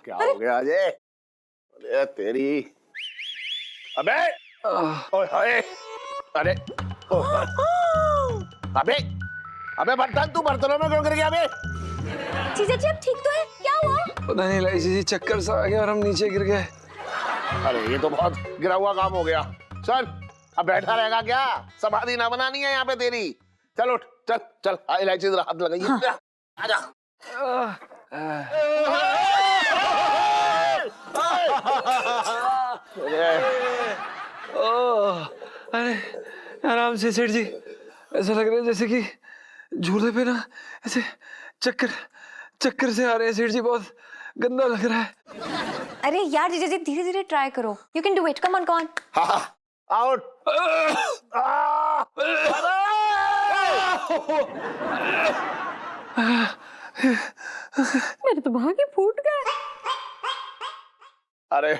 क्या हो गया अजय? अरे तेरी, अबे ओए हाय, अरे अबे अबे बर्तन, तू बर्तनों में क्यों गिर गया? अबे जीजा जी आप ठीक तो है? क्या हुआ? पता नहीं लाइसी जी, चक्कर सा आ गया और हम नीचे गिर गए। अरे ये तो बहुत गिरा हुआ काम हो गया। चल अब बैठा रहेगा क्या? समाधि ना बनानी है यहाँ पे तेरी। चल उठ, चल चल, इलायची जरा हाथ लगाइए। हाँ। आजा। अरे आराम से सेठ जी, ऐसा लग रहा है जैसे कि झूले पे ना ऐसे चक्कर चक्कर से आ रहे हैं सेठ जी, बहुत गंदा लग रहा है। अरे यार जीजा जी धीरे धीरे ट्राई करो, you can do it, come on con. Out. मेरे तो भाग ही फूट गए। अरे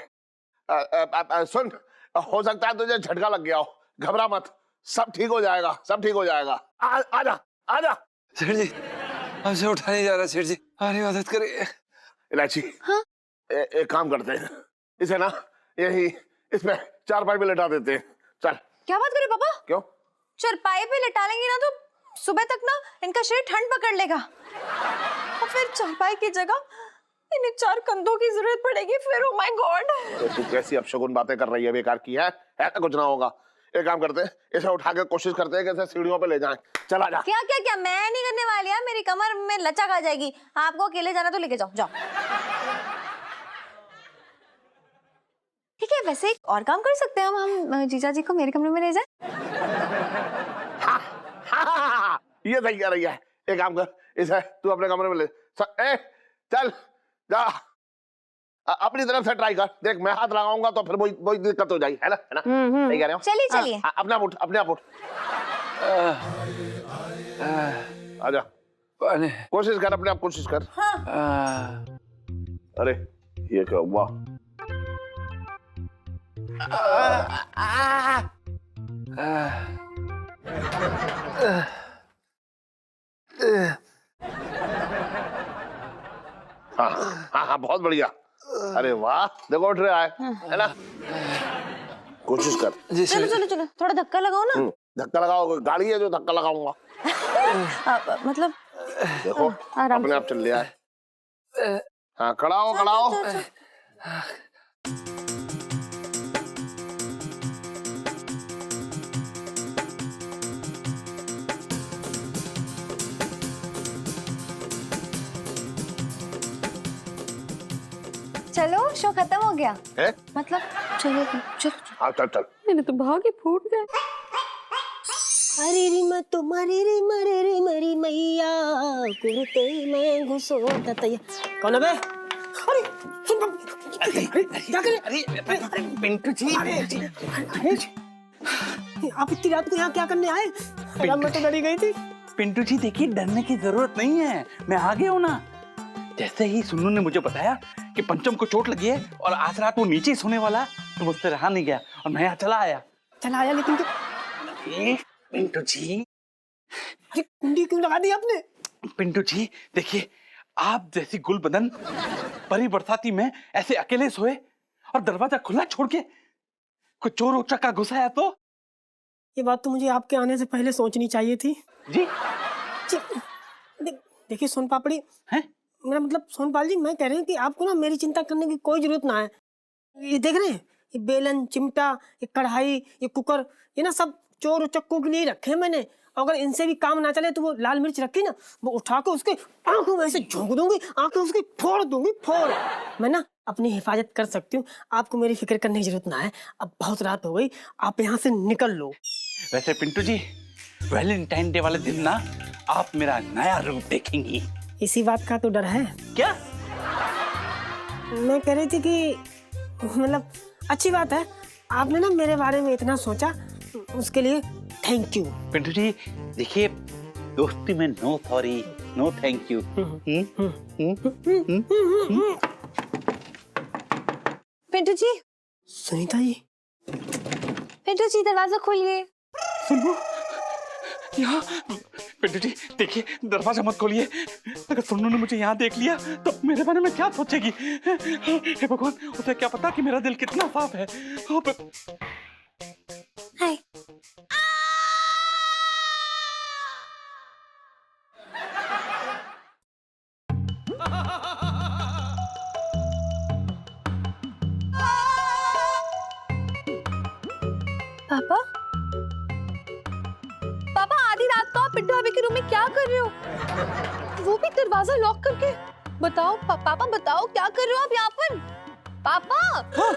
सुन, हो सकता है तुझे झटका लग गया हो, घबरा मत, सब ठीक हो जाएगा, सब ठीक हो जाएगा। आजा आजा। सेठ जी हमसे उठा नहीं जा रहा सेठ जी, हमारी मदद करिए। इलायची, हाँ? एक काम करते हैं, इसे ना यही इसमें चारपाई पे लेटा देते हैं। चल। क्या बात करे पापा? क्यों? चारपाई पे लेटा लेंगे ना तो सुबह तक ना इनका शरीर ठंड पकड़ लेगा और फिर चारपाई की जगह इन्हें 4 कंधों की जरूरत पड़ेगी फिर। ओ माय गॉड, तो तू कैसी अपशगुन बातें कर रही है, बेकार की है, ऐसा कुछ ना होगा। एक काम करते हैं, इसे उठा के कोशिश करते हैं कि इसे सीढ़ियों पे ले जाएं। चला जा। क्या क्या क्या मैं नहीं करने वाली है, मेरी कमर में लचक आ जाएगी। आपको अकेले जाना तो लेके जाओ, जाओ। ठीक है, वैसे एक और काम कर सकते हैं हम जीजा जी को मेरे कमरे में ले जाए। ये सही कह रही है। एक काम कर, इसे तू अपने कमरे में ले चल जा, अपनी तरफ से ट्राई कर, देख मैं हाथ लगाऊंगा तो फिर वही दिक्कत हो जाएगी, है ना? सही कह रहे हो। चलिए चलिए, अपने आप उठ, अपने आप उठ। आजा, कोशिश कर, अपने आप कोशिश कर। हाँ। अरे ये क्या हुआ? हाँ हाँ हाँ, बहुत बढ़िया। अरे वाह, देखो उठ रहा है ना? कोशिश कर। चलो चलो चलो, थोड़ा धक्का लगाओ ना। धक्का लगाओ, गाड़ी है जो धक्का लगाऊंगा। मतलब देखो अपने आप चल लिया है। हाँ, खड़ा हो, खड़ा हो। चलो शो खत्म हो गया है? मतलब चलो चलो। हाँ चल चल। मैंने तो भाग ही फूट गए। अरे री मैं तुम्हारी री मरे रे मरी मैया कुर्ते में घुसो ततैया। कौन है बे? अरे सुन, क्या करे? अरे पिंटू जी, आप इतनी रात को यहाँ क्या करने आए? मैं तो डरी गई थी। पिंटू जी देखिए, डरने की जरूरत नहीं है, मैं आ गया हूँ ना। जैसे ही सुन्नू ने मुझे बताया कि पंचम को चोट लगी है और आज रात वो नीचे ही सोने वाला है, तो मुझसे रहा नहीं गया और मैं यहाँ चला आया। लेकिन तो पिंटू जी, अरे कुंडी क्यों लगा दी आपने? पिंटू जी देखिए, आप जैसी गुलबदन परी बरसाती में ऐसे अकेले सोए और दरवाजा खुला छोड़ के कोई चोर उचक्का घुसा है तो? ये बात तो मुझे आपके आने से पहले सोचनी चाहिए थी। जी देखिए सोन पापड़ी हैं? मेरा मतलब सोनपाल जी, मैं कह रही हूँ कि आपको ना मेरी चिंता करने की कोई जरूरत ना है। ये देख रहे हैं, ये बेलन, चिमटा, ये कढ़ाई, ये कुकर, ये ना सब चोर उचक्कों के लिए रखे हैं मैंने। अगर इनसे भी काम ना चले तो वो लाल मिर्च रखी ना, वो उठा के उसके आंखों में ऐसे झोंक दूंगी, आंखें उसकी फोड़ दूंगी, फोड़। मैं ना अपनी हिफाजत कर सकती हूँ, आपको मेरी फिक्र करने की जरूरत ना है। अब बहुत रात हो गई, आप यहाँ से निकल लो। वैसे पिंटू जी, वैलेंटाइन डे वाले दिन ना आप मेरा नया रूप देखेंगी। इसी बात का तो डर है। क्या? मैं कह रही थी कि मतलब अच्छी बात है, आपने ना मेरे बारे में इतना सोचा, उसके लिए थैंक यू। पिंटू जी देखिए, दोस्ती में no sorry no thank you. Pintu ji, Sunita ji, Pintu ji दरवाजा खोलिए। सुनो, यहाँ पिंटू जी देखिए, दरवाजा मत खोलिए। अगर सुन्नू ने मुझे यहाँ देख लिया तो मेरे बारे में क्या सोचेगी? हे भगवान, उसे क्या पता कि मेरा दिल कितना साफ है। हाय। पापा, पापा आधी रात को आप पिंटू भाभी के रूम में क्या कर रहे हो? वो भी दरवाजा लॉक करके? बताओ पापा, बताओ क्या कर रहे हो आप यहाँ पर? पापा। हाँ,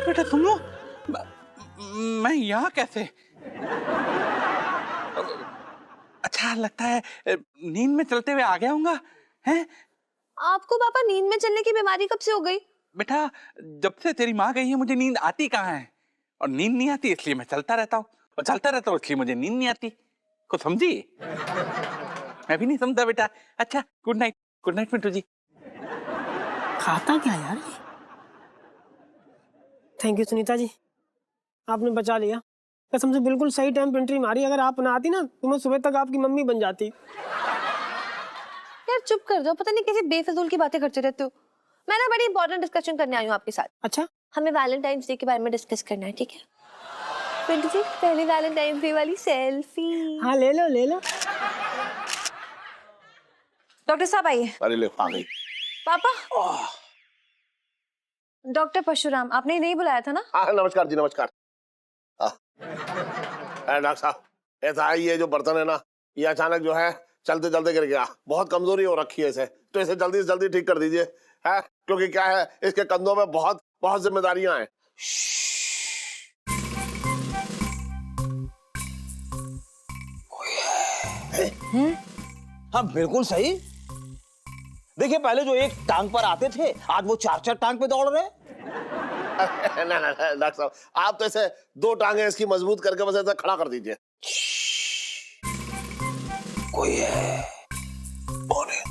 बेटा सुनो, मैं यहाँ कैसे? अच्छा लगता है नींद में चलते हुए आ गया हूँगा, हैं? आपको पापा नींद में चलने की बीमारी कब से हो गई? बेटा जब से तेरी माँ गई है मुझे नींद आती कहाँ है, और नींद नहीं आती इसलिए मैं चलता रहता हूँ, और चलता रहता हूँ इसलिए मुझे नींद नहीं आती। कुछ समझी? मैं भी नहीं समझा बेटा। अच्छा गुड नाइट पिंटू जी। खाता क्या यार? थैंक यू सुनीता जी, आपने बचा लिया। कसम से बिल्कुल सही टाइम पे एंट्री मारी। अगर आप ना आती ना तो मैं सुबह तक आपकी मम्मी बन जाती। यार चुप कर जाओ, पता नहीं कैसे बेफिजूल की बातें करते रहते हो। मैं ना बड़ी इंपॉर्टेंट डिस्कशन करने आई हूँ आपके साथ। अच्छा, हमें वैलेंटाइंस डे के बारे में डिस्कस करना है, ठीक है? पिंटू जी पहले वैलेंटाइंस डे वाली सेल्फी। हाँ ले लो ले लो। डॉक्टर साहब आइए। अरे ले आ गई। पापा। डॉक्टर परशुराम, आपने नहीं बुलाया था ना? हाँ नमस्कार जी, नमस्कार। डॉक्टर साहब, ऐसा है ये जो बर्तन है ना, ये अचानक जो है चलते चलते गिर गया। बहुत कमजोरी हो रखी है इसे, तो इसे जल्दी से जल्दी ठीक कर दीजिए, है? क्योंकि क्या है, इसके कंधों में बहुत बहुत जिम्मेदारियां हैं। हाँ बिल्कुल सही। देखिए पहले जो एक टांग पर आते थे, आज वो चार चार टांग पे दौड़ रहे हैं। ना ना डॉक्टर साहब, आप तो इसे दो टांगे इसकी मजबूत करके बस ऐसा खड़ा कर दीजिए। कोई है? कौन है?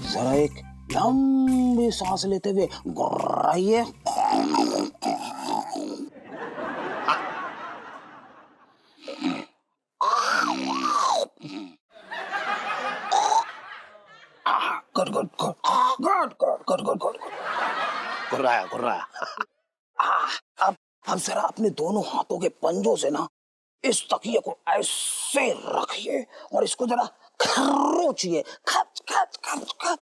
जरा एक लंबी सांस लेते हुए गुर्राइए। Good good good good good good good good. घुर्राया। अब जरा अपने दोनों हाथों के पंजों से ना इस तकिए को ऐसे रखिए और इसको जरा खरोचिए। खच खच खच खच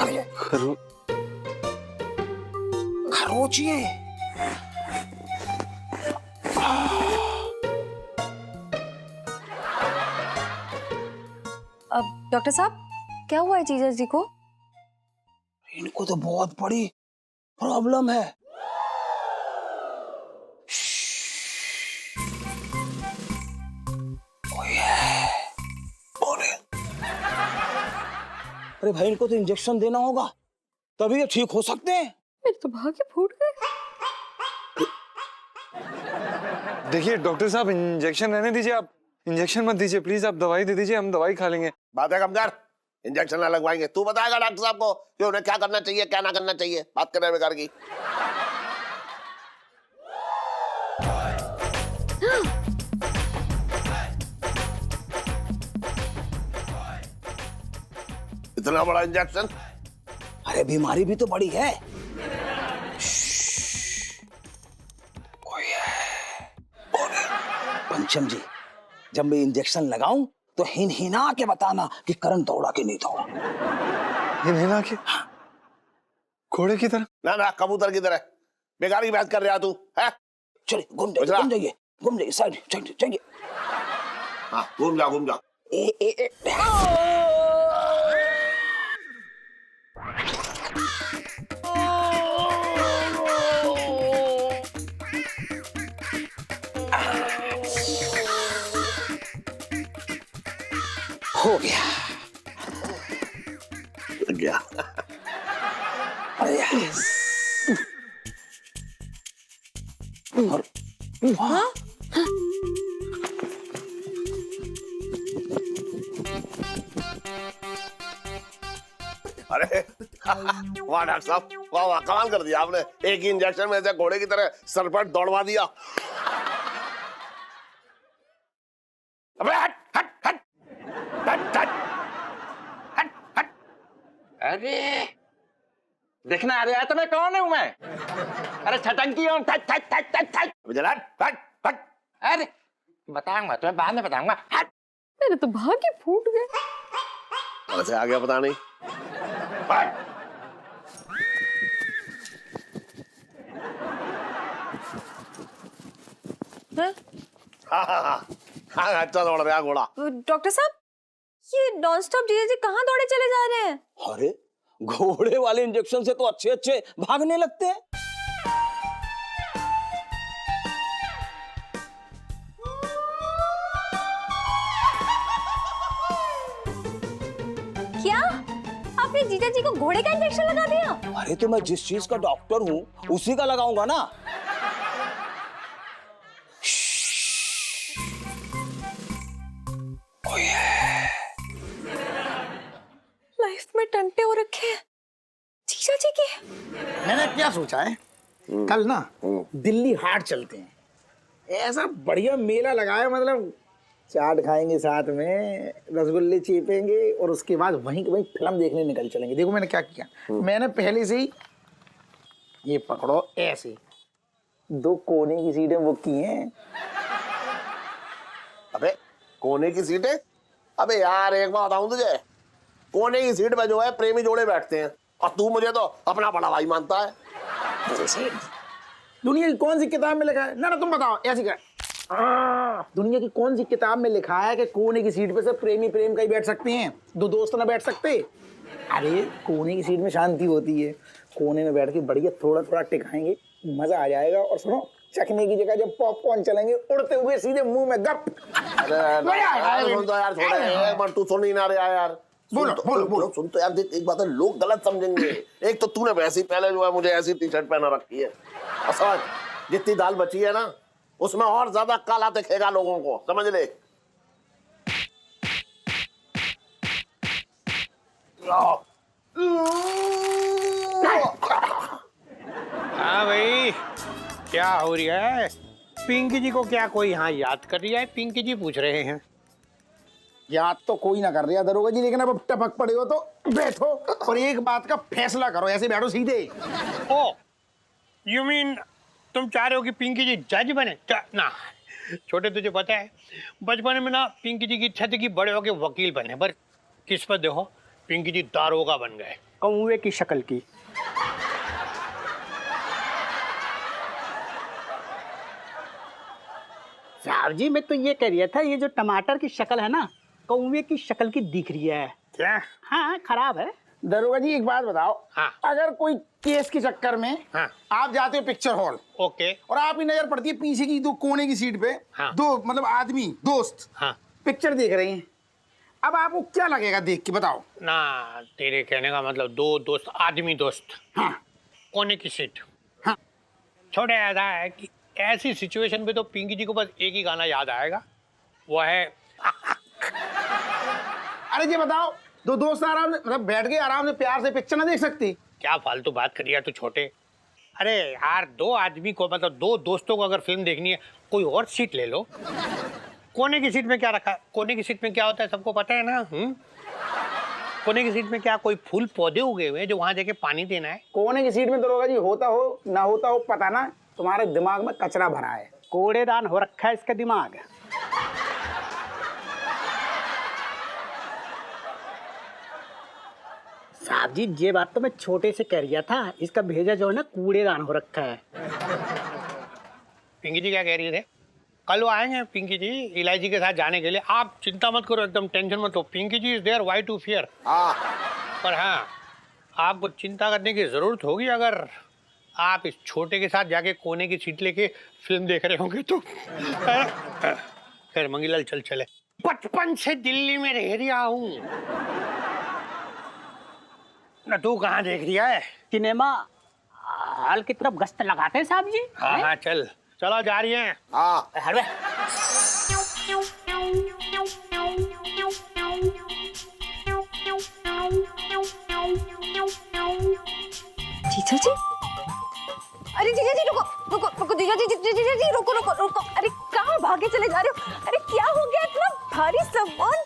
करिए। खरोचिए। अब डॉक्टर साहब क्या हुआ है जीजा जी को? इनको तो बहुत बड़ी प्रॉब्लम है। कोई है? कौन है? अरे भाई इनको तो इंजेक्शन देना होगा तभी ये ठीक हो सकते हैं। मेरे तो भागे फूट गए। देखिए डॉक्टर साहब, इंजेक्शन रहने दीजिए, आप इंजेक्शन मत दीजिए प्लीज। आप दवाई दे दीजिए, हम दवाई खा लेंगे। बात है कमदार, इंजेक्शन ना लगवाएंगे। तू बताएगा डॉक्टर साहब को कि उन्हें क्या करना चाहिए, क्या ना करना चाहिए। बात कर रहे हैं बेकार की। इतना बड़ा इंजेक्शन? अरे बीमारी भी तो बड़ी है। कोई है? कौन है? पंचम जी, जब मैं इंजेक्शन लगाऊं तो हिनहिना के बताना कि करंट दौड़ा कि नहीं दौड़ा। ये नहीं ना कि घोड़े की तरह? ना कबूतर की तरह। बेकार की बात कर रहा तू, है? चलिए घूम जाइए साइड चाहिए। हाँ घूम जा। हो गया। यस। हाँ? अरे वाह डॉक्टर साहब, वाह वाह, कमाल कर दिया आपने। एक ही इंजेक्शन में ऐसे घोड़े की तरह सर पर दौड़वा दिया। अबे हट हट हट हट हट हट हट। अरे देखना आ रहा है तुम्हें कौन हूं मैं? अरे छटंकी हूं। ठट ठट ठट ठट ठट। चल हट हट हट। अरे बताऊंगा तुम्हें, बाद में बताऊंगा। हट। मेरे तो भाग्य फूट गए। कैसे आ गया पता नहीं। हट। हाँ? हाँ, अच्छा दौड़ रहा घोड़ा। डॉक्टर साहब, ये नॉन स्टॉप जीजा जी कहाँ दौड़े चले जा रहे हैं? अरे घोड़े वाले इंजेक्शन से तो अच्छे अच्छे भागने लगते हैं। क्या आपने जीजा जी को घोड़े का इंजेक्शन लगा दिया? अरे तो मैं जिस चीज का डॉक्टर हूँ उसी का लगाऊंगा ना। लाइफ में टंटे हो रखे हैं जीजा जी के। मैंने क्या सोचा है, कल ना दिल्ली हाट चलते हैं। ऐसा बढ़िया मेला लगाया, मतलब चाट खाएंगे साथ में, रसगुल्ले चीपेंगे और उसके बाद वहीं के वहीं फिल्म देखने निकल चलेंगे। देखो मैंने क्या किया, मैंने पहले से ही ये पकड़ो ऐसे 2 कोने की सीटें बुक की हैं। अबे कोने की सीटें? अबे यार एक बात बताऊं तुझे, कोने की सीट पे जो है प्रेमी जोड़े बैठते हैं और तू मुझे तो अपना बड़ा भाई मानता है। जैसे दुनिया की कौन सी किताब में लिखा है? ना तुम बताओ ऐसी क्या। दुनिया की कौन सी किताब में लिखा है कि कोने की सीट पे से प्रेमी प्रेम का ही बैठ सकते हैं, 2 दोस्त ना बैठ सकते? अरे कोने की सीट में शांति होती है, कोने में बैठ के बढ़िया थोड़ा थोड़ा टिकाएंगे, मजा आ जाएगा। और सुनो, चखने की जगह जब पॉपकॉर्न चलेंगे उड़ते हुए सीधे मुंह में गप। अरे सुन तो यार, थोड़ा एक बार तू सुन ही ना रहा यार। बोलो बोलो बोलो। सुन तो यार, देख एक बात है, लोग गलत समझेंगे। एक तो तूने वैसी पहले जो है मुझे ऐसी टी शर्ट पहना रखी है, और समझ जितनी दाल बची है ना उसमें और ज्यादा काला दिखेगा लोगों को, समझ ले। हाँ भाई, क्या हो रहा है? पिंकी जी को क्या कोई यहाँ याद कर रही है? पिंकी जी पूछ रहे हैं। याद तो कोई ना कर रहा दरोगा जी, लेकिन अब टपक पड़े हो तो बैठो और एक बात का फैसला करो। ऐसे बैठो सीधे। ओ, यू मीन तुम चाह रहे हो कि पिंकी जी जज बने? ना छोटे, तुझे पता है बचपन में ना पिंकी जी की इच्छा थी कि बड़े होके वकील बने, पर किस्मत देखो पिंकी जी दारोगा बन गए, कौवे की शक्ल की। साहब जी, मैं तो ये कह रहा था, ये जो टमाटर की शक्ल है ना, कौवे की शक्ल की दिख रही है। क्या? हाँ, खराब है। दरोगा जी एक बात बताओ, हाँ। अगर कोई केस के चक्कर में हाँ। आप जाते हो पिक्चर हॉल, ओके, और आपकी नजर पड़ती है पीछे की 2 कोने की सीट पे, हाँ। 2 मतलब आदमी दोस्त हाँ। पिक्चर देख रहे हैं, अब आपको क्या लगेगा देख के बताओ? ना तेरे कहने का मतलब 2 दोस्त, आदमी दोस्त, हाँ। कोने की सीट। हाँ। छोटे ऐसा है कि ऐसी सिचुएशन पे तो पिंकी जी को बस एक ही गाना याद आएगा, वो है अरे ये बताओ, 2 दोस्त आराम से मतलब बैठ के आराम से प्यार से पिक्चर ना देख सकती? क्या फालतू बात कर रिया तू छोटे। अरे यार, 2 आदमी को मतलब 2 दोस्तों को अगर फिल्म देखनी है, कोई और सीट ले लो। कोने की सीट में क्या रखा? कोने की सीट में क्या होता है सबको पता है ना? कोने की सीट में क्या कोई फूल पौधे उगे हुए हैं जो वहां जाके पानी देना है? कोने की सीट में दरोगा जी होता हो ना होता हो पता ना, तुम्हारे दिमाग में कचरा भरा है। कूड़ेदान हो रखा है इसका दिमाग। साहब जी, ये बात तो मैं छोटे से कह रहा था, इसका भेजा जो है ना कूड़ेदान हो रखा है। पिंकी जी क्या कह रही थे? कल वो आएंगे पिंकी जी इलायची के साथ जाने के लिए, आप चिंता मत करो, एकदम टेंशन मत लो। Pinky ji is there, why to fear. पर हाँ, आपको चिंता करने की जरूरत होगी अगर आप इस छोटे के साथ जाके कोने की सीट लेके फिल्म देख रहे होंगे तो। खैर मंगीलाल चल चले, बचपन से दिल्ली में रह रहा हूँ ना। तू कहाँ देख रही है? सिनेमा हॉल की तरफ गश्त लगाते हैं साहब जी। हाँ हाँ, चल चलो, जा रही हैं। हाँ। अरे जीजा जी, अरे जीजा जी रुको रुको रुको, जीजा जी जीजा जी रुको रुको रुको, अरे कहाँ भागे चले जा रहे हो? अरे क्या हो गया, इतना भारी सामान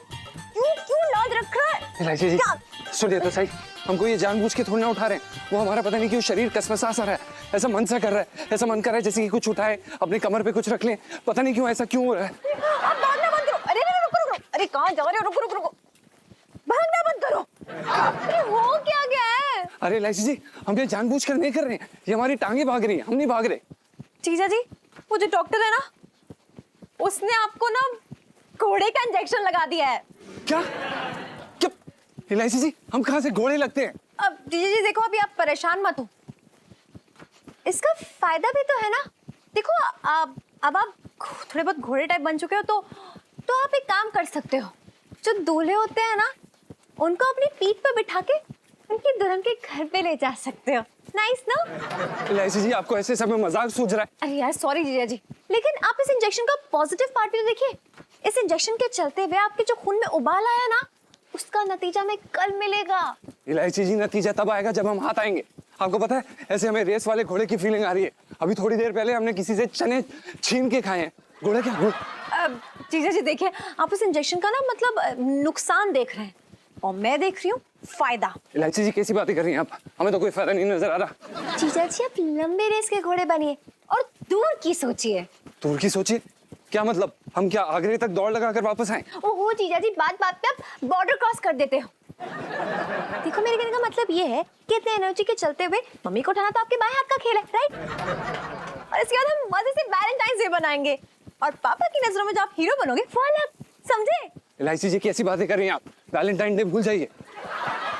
क्यों क्यों लाद रख रहा है? इलायची जी क्या? सुनिए तो सही, हमको ये जानबूझ के थोड़ी ना उठा रहे हैं। वो हमारा पता नहीं क्यों शरीर कसमसा सा रहा है, ऐसा मन सा कर रहा है, ऐसा मन कर रहा है जैसे कि कुछ उठाए अपनी कमर पे कुछ रख लें। पता नहीं क्यों ऐसा क्यों हो रहा है। आप भागना बंद करो। अरे अरे रुको रुको, अरे कहाँ जा रहे हो? रुको रुको रुको, भागना बंद करो। अरे हो क्या गया है? अरे इलायची जी, हम ये जानबूझ कर नहीं कर रहे हैं, ये हमारी टांगे भाग रही हैं, हम नहीं भाग रहे। जीजा जी, वो जो डॉक्टर है ना, उसने आपको ना घोड़े का इंजेक्शन लगा दिया है। क्या क्या इलायची जी, हम कहाँ से घोड़े लगते हैं? अब जीजा जी देखो, अभी आप परेशान मत हो, इसका फायदा भी तो है ना। देखो अब आप थोड़े बहुत घोड़े टाइप बन चुके हो, तो आप एक काम कर सकते हो, जो दूल्हे होते हैं ना, उनको अपनी पीठ पे बिठा के उनकी दुल्हन के घर पे ले जा सकते हो। नाइस ना? इलायची जी, आपको ऐसे समय मजाक सूझ रहा है? अरे यार सॉरी जीजा जी, लेकिन आप इस इंजेक्शन का पॉजिटिव पार्ट भी तो देखिए। इस इंजेक्शन के चलते हुए आपके जो खून में उबाल आया ना, उसका नतीजा में कल मिलेगा। इलायची जी, नतीजा तब आएगा जब हम हाथ आएंगे। आपको पता है, ऐसे हमें रेस वाले घोड़े की फीलिंग आ रही है। अभी थोड़ी देर पहले हमने किसी से चने छीन के खाए हैं। घोड़े क्या घोड़े? जीजा जी देखिए, आप इस इंजेक्शन का ना मतलब नुकसान देख रहे हैं और मैं देख रही हूँ फायदा। इलायची जी, कैसी बातें कर रही हैं आप? हमें तो कोई फायदा नहीं नजर आ रहा। जीजा जी, आप लंबे रेस के घोड़े बनिए और दूर की सोचिए। दूर की सोचिए? क्या मतलब, हम क्या आगरे तक दौड़ लगा कर वापस आए? ओहो जीजा जी, बात बात पे आप बॉर्डर क्रॉस कर देते हो। देखो मेरे कहने का मतलब ये है कि इतने एनर्जी के चलते हुए मम्मी को उठाना तो आपके बाएं हाथ का खेल है, राइट? और इसके बाद हम मजे से वैलेंटाइन डे बनाएंगे और पापा की नजरों में जो आप हीरो बनोगे वो अलग, समझे? इलायची जी, कैसी बातें कर रही हैं आप? वैलेंटाइन डे भूल जाइए।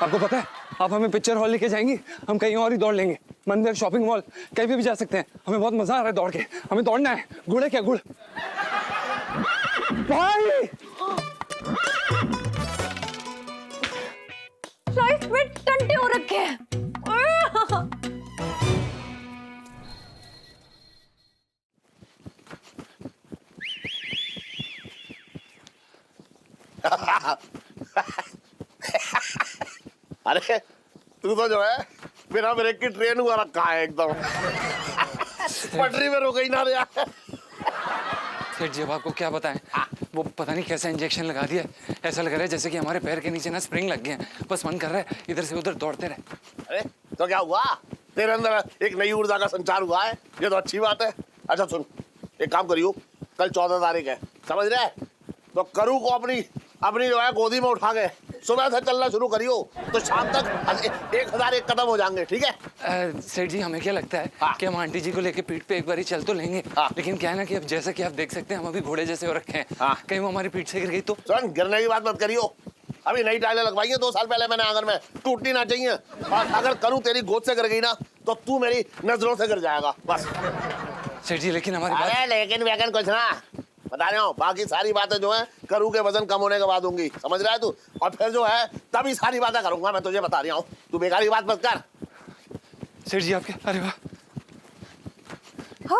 आपको पता है, आप हमें पिक्चर हॉल लेके जाएंगी, हम कहीं और ही दौड़ लेंगे। मंदिर, शॉपिंग मॉल, कहीं भी जा सकते हैं। हमें बहुत मजा आ रहा है दौड़ के। हमें दौड़ना है। गुड़ है क्या? गुड़ भाई, लाइफ में टंटे हो रखे हैं। अरे तू तो जो है बिना ब्रेक की ट्रेन हुआ रखा है एकदम। पटरी में रुक गई ना रे। सेठ जी, अब आपको क्या बताएं, वो पता नहीं कैसा इंजेक्शन लगा दिया है। ऐसा लग रहा है जैसे कि हमारे पैर के नीचे ना स्प्रिंग लग गए हैं। बस मन कर रहा है इधर से उधर दौड़ते रहे। अरे तो क्या हुआ, तेरे अंदर एक नई ऊर्जा का संचार हुआ है, ये तो अच्छी बात है। अच्छा सुन, एक काम करियो, कल 14 तारीख है, समझ रहे? तो करू को अपनी जो है गोदी में उठा के सुबह से चलना शुरू करियो, तो शाम तक 1001 कदम हो जाएंगे, ठीक है? सेठ जी, हमें क्या लगता है कि हम आंटी जी को लेके पीठ पे एक बार ही चल तो लेंगे, लेकिन क्या है ना कि अब जैसा कि आप देख सकते हैं, हम अभी घोड़े जैसे हो रखे हैं। कहीं वो हमारी पीठ से गिर गई तो? सुन, गिरने की बात मत करियो। अभी नई टाइलें लगवाई है 2 साल पहले मैंने आंगन में, टूटनी ना चाहिए। और अगर करूँ तेरी गोद से गिर गई ना, तो तू मेरी नजरों से गिर जाएगा बस। सेठ जी, लेकिन हमारी बात... अरे लेकिन वैगन कुछ ना, बता रहा हूँ, बाकी सारी बातें जो है करू के वजन कम होने के बाद होंगी, समझ रहा है तू? और फिर जो है तभी सारी बातें करूंगा मैं, तुझे बता रहा हूँ। तू बेकार की बात मत कर। सेठ जी आपके, अरे वाह, हो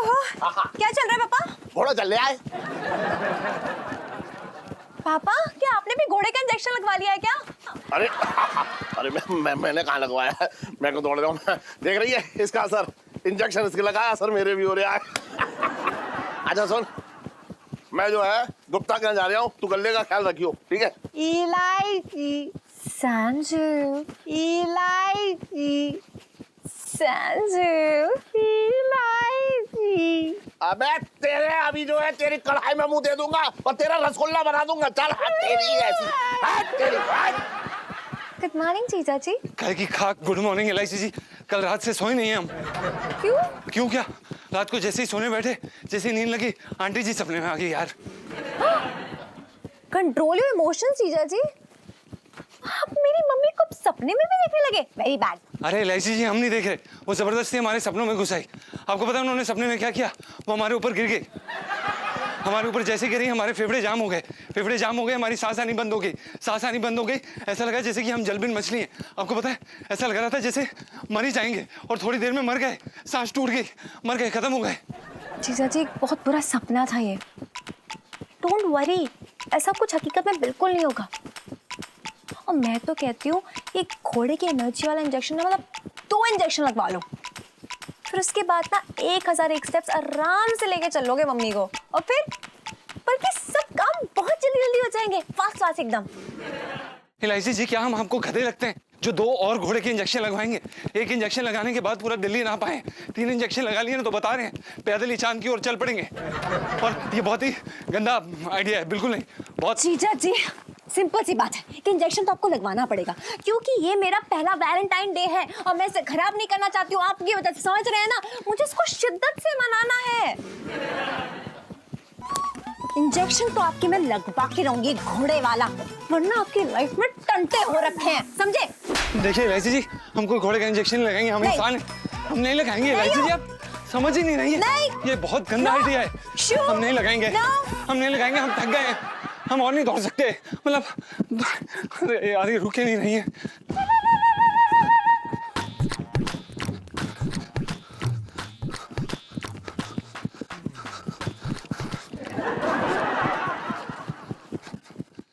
क्या चल रहा है पापा? घोड़ा चल ले आए। पापा, क्या आपने भी घोड़े का इंजेक्शन लगवा लिया है क्या? अरे अरे मैंने कहाँ लगवाया है, मैं को दौड़ रहा हूँ। देख रही है इसका असर, इंजेक्शन इसके लगाया, असर मेरे भी हो रहा है। अच्छा सुन, मैं जो है गुप्ता के यहाँ जा रहा हूँ, तू गले का ख्याल रखियो, ठीक है? इलायची संजू, इलायची संजू, इलायची। अबे तेरे अभी जो है तेरी कढ़ाई में मुंह दे दूंगा और तेरा रसगुल्ला बना दूंगा। चल हट तेरी ऐसी, हट तेरी, हट। गुड मॉर्निंग जीजा जी। कहे की खाक गुड मॉर्निंग इलायची जी। कल रात से सोए नहीं हैं हम। क्यों? क्यों क्या, रात को जैसे ही सोने बैठे, जैसे ही नींद लगी, आंटी जी सपने में आ गई यार। कंट्रोल योर इमोशंस जीजा जी। आप मेरी मम्मी को सपने में भी देखने लगे? Very bad. अरे इलायची जी, हम नहीं देख रहे, वो जबरदस्ती हमारे सपनों में घुस आई। आपको पता है उन्होंने सपने में क्या किया? वो हमारे ऊपर गिर गई। हमारे ऊपर जैसे गिरी, हमारे फेफड़े जाम हो गए, फेफड़े जाम हो गए, हमारी सांस आनी बंद हो गई, सांस आनी बंद हो गई। ऐसा लगा जैसे कि हम जलबिन मछली हैं। आपको पता है, ऐसा लग रहा था जैसे मर ही जाएंगे, और थोड़ी देर में मर गए, सांस टूट गई, मर गए, खत्म हो गए। जीजा जी, एक बहुत बुरा सपना था ये। डोंट वरी, ऐसा कुछ हकीकत में बिल्कुल नहीं होगा। और मैं तो कहती हूँ ये घोड़े की एनर्जी वाला इंजेक्शन ना मतलब 2 इंजेक्शन लगवा लो, फिर उसके बाद ना 1001 स्टेप्स आराम से लेके चलोगे मम्मी को, और फिर बल्कि सब काम बहुत जल्दी जल्दी हो जाएंगे, फास्ट फास्ट एकदम। इलायची जी, क्या हम आपको गधे लगते हैं जो 2 और घोड़े के इंजेक्शन लगवाएंगे? 1 इंजेक्शन लगाने के बाद पूरा दिल्ली ना पाए, 3 इंजेक्शन लगा लिए ना तो बता रहे हैं पैदल ही चांद की ओर चल पड़ेंगे। और ये बहुत ही गंदा आइडिया है, बिल्कुल नहीं। बहुत जीजा जी, सिंपल सी बात है कि इंजेक्शन तो आपको लगवाना पड़ेगा, क्योंकि ये मेरा पहला वैलेंटाइन डे है और मैं इसे खराब नहीं करना चाहती हूँ आपकी वजह से, समझ रहे हैं ना? मुझे इसको शिद्दत से मनाना है। इंजेक्शन तो आपकी मैं लगवा के रहूंगी, घोड़े वाला, वरना आपकी लाइफ में टंटे हो रखे हैं, समझे? देखिए इलायची जी, हम कोई घोड़े का इंजेक्शन लगाएंगे, हम इंसान हैं, हम नहीं लगाएंगे। इलायची जी, आप समझ ही नहीं रही है, ये बहुत गंदा आइडिया है। हम नहीं लगाएंगे, हम नहीं लगाएंगे, हम थक गए हैं, हम और नहीं दौड़ सकते। मतलब यार ये रुके नहीं रही है।